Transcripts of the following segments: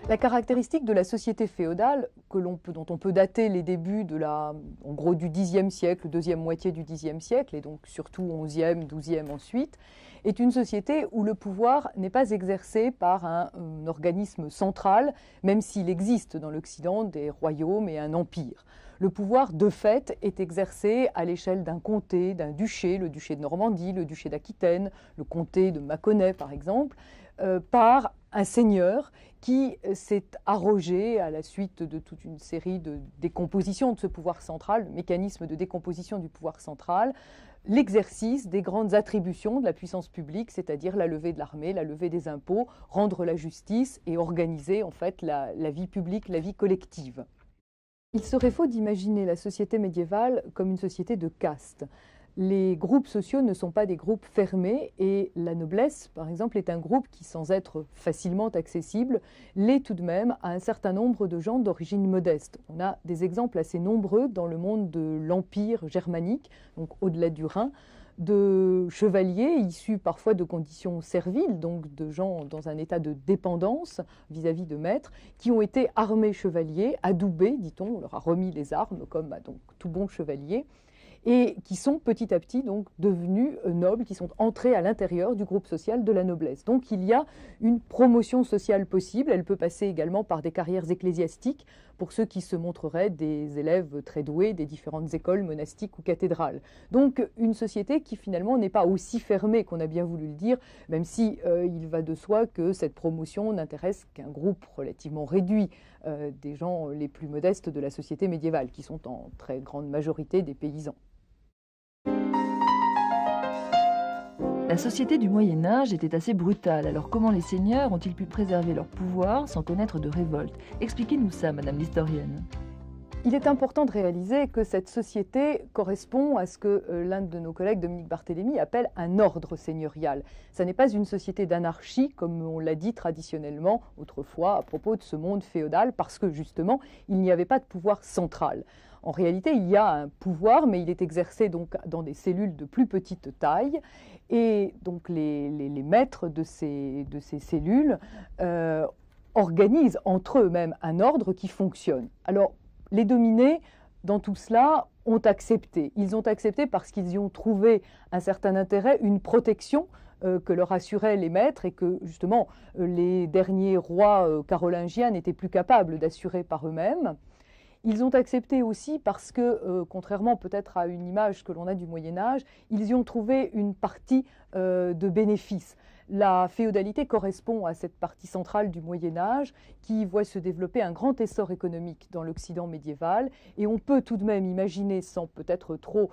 La caractéristique de la société féodale, dont on peut dater les débuts en gros du Xe siècle, deuxième moitié du Xe siècle, et donc surtout XIe, XIIe ensuite, est une société où le pouvoir n'est pas exercé par un organisme central, même s'il existe dans l'Occident des royaumes et un empire. Le pouvoir, de fait, est exercé à l'échelle d'un comté, d'un duché, le duché de Normandie, le duché d'Aquitaine, le comté de Mâconnais par exemple, par un seigneur qui s'est arrogé, à la suite de toute une série de décompositions de ce pouvoir central, le mécanisme de décomposition du pouvoir central, l'exercice des grandes attributions de la puissance publique, c'est-à-dire la levée de l'armée, la levée des impôts, rendre la justice et organiser en fait la vie publique, la vie collective. Il serait faux d'imaginer la société médiévale comme une société de castes. Les groupes sociaux ne sont pas des groupes fermés et la noblesse, par exemple, est un groupe qui, sans être facilement accessible, l'est tout de même à un certain nombre de gens d'origine modeste. On a des exemples assez nombreux dans le monde de l'Empire germanique, donc au-delà du Rhin, de chevaliers issus parfois de conditions serviles, donc de gens dans un état de dépendance vis-à-vis de maîtres, qui ont été armés chevaliers, adoubés, dit-on, on leur a remis les armes comme à donc, tout bon chevalier, et qui sont petit à petit donc devenus nobles, qui sont entrés à l'intérieur du groupe social de la noblesse. Donc il y a une promotion sociale possible, elle peut passer également par des carrières ecclésiastiques pour ceux qui se montreraient des élèves très doués des différentes écoles monastiques ou cathédrales. Donc une société qui finalement n'est pas aussi fermée qu'on a bien voulu le dire, même si il va de soi que cette promotion n'intéresse qu'un groupe relativement réduit des gens les plus modestes de la société médiévale, qui sont en très grande majorité des paysans. La société du Moyen Âge était assez brutale, alors comment les seigneurs ont-ils pu préserver leur pouvoir sans connaître de révolte? Expliquez-nous ça, Madame l'historienne. Il est important de réaliser que cette société correspond à ce que l'un de nos collègues, Dominique Barthélémy, appelle un ordre seigneurial. Ce n'est pas une société d'anarchie, comme on l'a dit traditionnellement autrefois à propos de ce monde féodal, parce que justement, il n'y avait pas de pouvoir central. En réalité, il y a un pouvoir, mais il est exercé donc dans des cellules de plus petite taille. Et donc les maîtres de ces cellules organisent entre eux-mêmes un ordre qui fonctionne. Alors, les dominés, dans tout cela, ont accepté. Ils ont accepté parce qu'ils y ont trouvé un certain intérêt, une protection que leur assuraient les maîtres et que justement les derniers rois carolingiens n'étaient plus capables d'assurer par eux-mêmes. Ils ont accepté aussi parce que, contrairement peut-être à une image que l'on a du Moyen-Âge, ils y ont trouvé une partie de bénéfice. La féodalité correspond à cette partie centrale du Moyen-Âge qui voit se développer un grand essor économique dans l'Occident médiéval. Et on peut tout de même imaginer, sans peut-être trop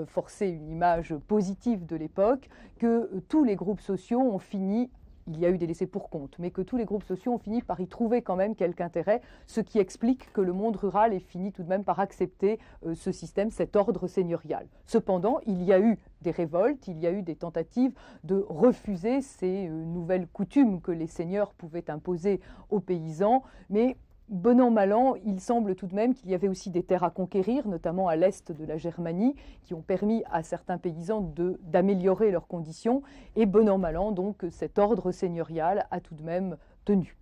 forcer une image positive de l'époque, que tous les groupes sociaux ont fini, il y a eu des laissés pour compte, mais que tous les groupes sociaux ont fini par y trouver quand même quelque intérêt, ce qui explique que le monde rural ait fini tout de même par accepter ce système, cet ordre seigneurial. Cependant, il y a eu des révoltes, il y a eu des tentatives de refuser ces nouvelles coutumes que les seigneurs pouvaient imposer aux paysans, mais bon an, mal an, il semble tout de même qu'il y avait aussi des terres à conquérir, notamment à l'est de la Germanie, qui ont permis à certains paysans d'améliorer leurs conditions. Et bon an, mal an, donc, cet ordre seigneurial a tout de même tenu.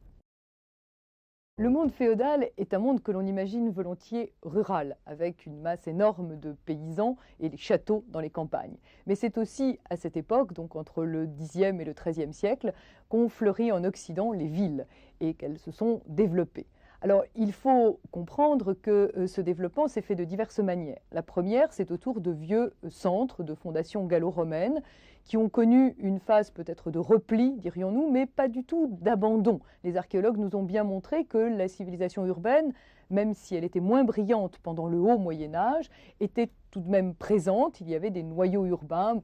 Le monde féodal est un monde que l'on imagine volontiers rural, avec une masse énorme de paysans et les châteaux dans les campagnes. Mais c'est aussi à cette époque, donc entre le Xe et le XIIIe siècle, qu'ont fleuri en Occident les villes et qu'elles se sont développées. Alors, il faut comprendre que ce développement s'est fait de diverses manières. La première, c'est autour de vieux centres de fondations gallo-romaines qui ont connu une phase peut-être de repli, dirions-nous, mais pas du tout d'abandon. Les archéologues nous ont bien montré que la civilisation urbaine, même si elle était moins brillante pendant le haut Moyen-Âge, était tout de même présente. Il y avait des noyaux urbains,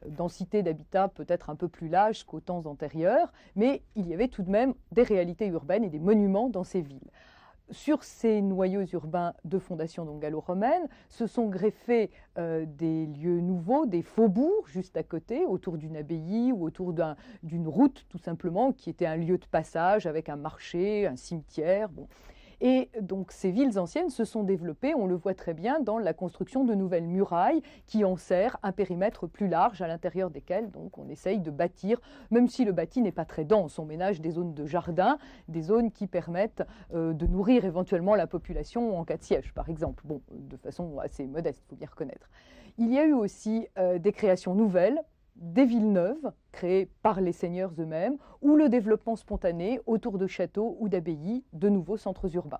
densité d'habitat peut-être un peu plus large qu'aux temps antérieurs, mais il y avait tout de même des réalités urbaines et des monuments dans ces villes. Sur ces noyaux urbains de fondation gallo-romaine se sont greffés des lieux nouveaux, des faubourgs juste à côté, autour d'une abbaye ou autour d'une route tout simplement, qui était un lieu de passage avec un marché, un cimetière. Bon. Et donc ces villes anciennes se sont développées, on le voit très bien, dans la construction de nouvelles murailles qui enserrent un périmètre plus large à l'intérieur desquels donc, on essaye de bâtir, même si le bâti n'est pas très dense, on ménage des zones de jardin, des zones qui permettent de nourrir éventuellement la population en cas de siège, par exemple. Bon, de façon assez modeste, il faut bien reconnaître. Il y a eu aussi des créations nouvelles, des villes neuves créées par les seigneurs eux-mêmes, ou le développement spontané autour de châteaux ou d'abbayes, de nouveaux centres urbains.